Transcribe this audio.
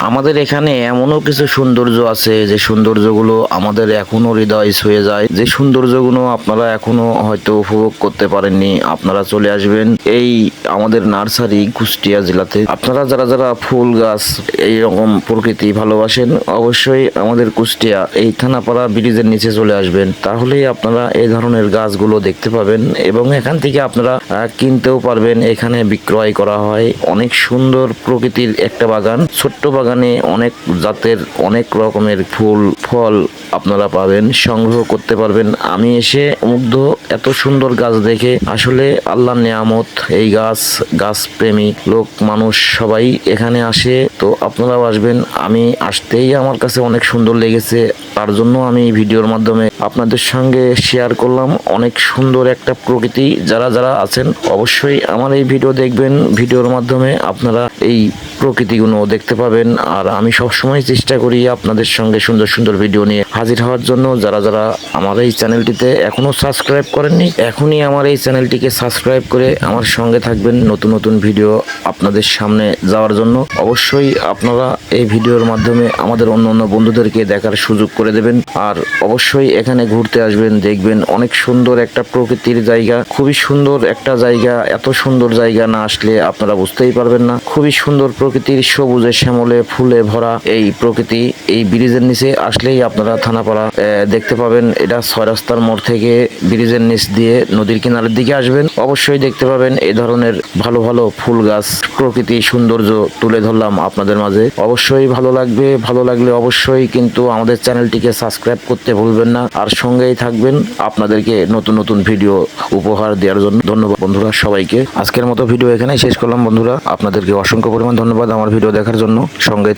আমাদের এখানে এমনও কিছু সৌন্দর্য আছে যে সৌন্দর্যগুলো আমাদের এখনো হৃদয় ছুঁয়ে যায়, যে সৌন্দর্যগুলো আপনারা এখনো হয়তো উপভোগ করতে পারেননি। আপনারা চলে আসবেন এই আমাদের নার্সারি কুষ্টিয়া জেলাতে। আপনারা যারা যারা ফুল গাছ এইরকম প্রকৃতি ভালোবাসেন অবশ্যই আমাদের কুষ্টিয়া এই থানাপাড়া ব্রিজের নিচে চলে আসবেন, তাহলেই আপনারা এই ধরনের গাছগুলো দেখতে পাবেন এবং এখান থেকে আপনারা কিনতেও পারবেন। এখানে বিক্রয় করা হয়। অনেক সুন্দর প্রকৃতির একটা বাগান, ছোট্ট বাগানে অনেক জাতের অনেক রকমের ফুল ফল আপনারা পাবেন, সংগ্রহ করতে পারবেন। আমি এসে মুগ্ধ, এত সুন্দর গাছ দেখে। আসলে আল্লাহর নিয়ামত এই গাছ প্রেমী লোক মানুষ সবাই এখানে আসে, তো আপনারাও আসবেন। আমি আসতেই আমার কাছে অনেক সুন্দর লেগেছে, তার জন্য আমি ভিডিওর মাধ্যমে আপনাদের সঙ্গে শেয়ার করলাম। অনেক সুন্দর একটা প্রকৃতি। যারা যারা আছেন অবশ্যই আমার এই ভিডিও দেখবেন, ভিডিওর মাধ্যমে আপনারা এই প্রকৃতিগুলো দেখতে পাবেন। আর আমি সবসময় চেষ্টা করি আপনাদের সঙ্গে সুন্দর সুন্দর ভিডিও নিয়ে হাজির হওয়ার জন্য। যারা যারা আমার এই চ্যানেলটিতে এখনো সাবস্ক্রাইব করেননি, এখনই আমার এই চ্যানেলটিকে সাবস্ক্রাইব করে আমার সঙ্গে থাকবেন নতুন নতুন ভিডিও আপনাদের সামনে যাওয়ার জন্য। অবশ্যই আপনারা এই ভিডিওর মাধ্যমে আমাদের অন্য অন্য বন্ধুদেরকে দেখার সুযোগ করে দেবেন। আর অবশ্যই এখানে ঘুরতে আসবেন, দেখবেন অনেক সুন্দর একটা প্রকৃতির জায়গা, খুবই সুন্দর একটা জায়গা। এত সুন্দর জায়গা না আসলে আপনারা বুঝতেই পারবেন না। খুবই সুন্দর প্রকৃতির, সবুজে শ্যামলে ফুলে ভরা এই প্রকৃতি। এই ব্রিজের নিচে আসলেই আপনারা থানাপাড়া দেখতে পাবেন। এটা 6 রাস্তার মোড় থেকে ব্রিজের নিচ দিয়ে নদীর কিনারের দিকে আসবেন, অবশ্যই দেখতে পাবেন এই ধরনের ভালো ভালো ফুল গাছ, প্রকৃতি সৌন্দর্য তুলে ধরলাম আপনাদের মাঝে। অবশ্যই ভালো লাগবে, ভালো লাগলে অবশ্যই কিন্তু আমাদের চ্যানেলটিকে সাবস্ক্রাইব করতে ভুলবেন না, আর সঙ্গেই থাকবেন আপনাদেরকে নতুন নতুন ভিডিও উপহার দেওয়ার জন্য। ধন্যবাদ বন্ধুরা সবাইকে। আজকের মতো ভিডিও এখানেই শেষ করলাম বন্ধুরা, আপনাদেরকে অসংখ্য পরিমাণ ধন্যবাদ আমার ভিডিও দেখার জন্য। সঙ্গেই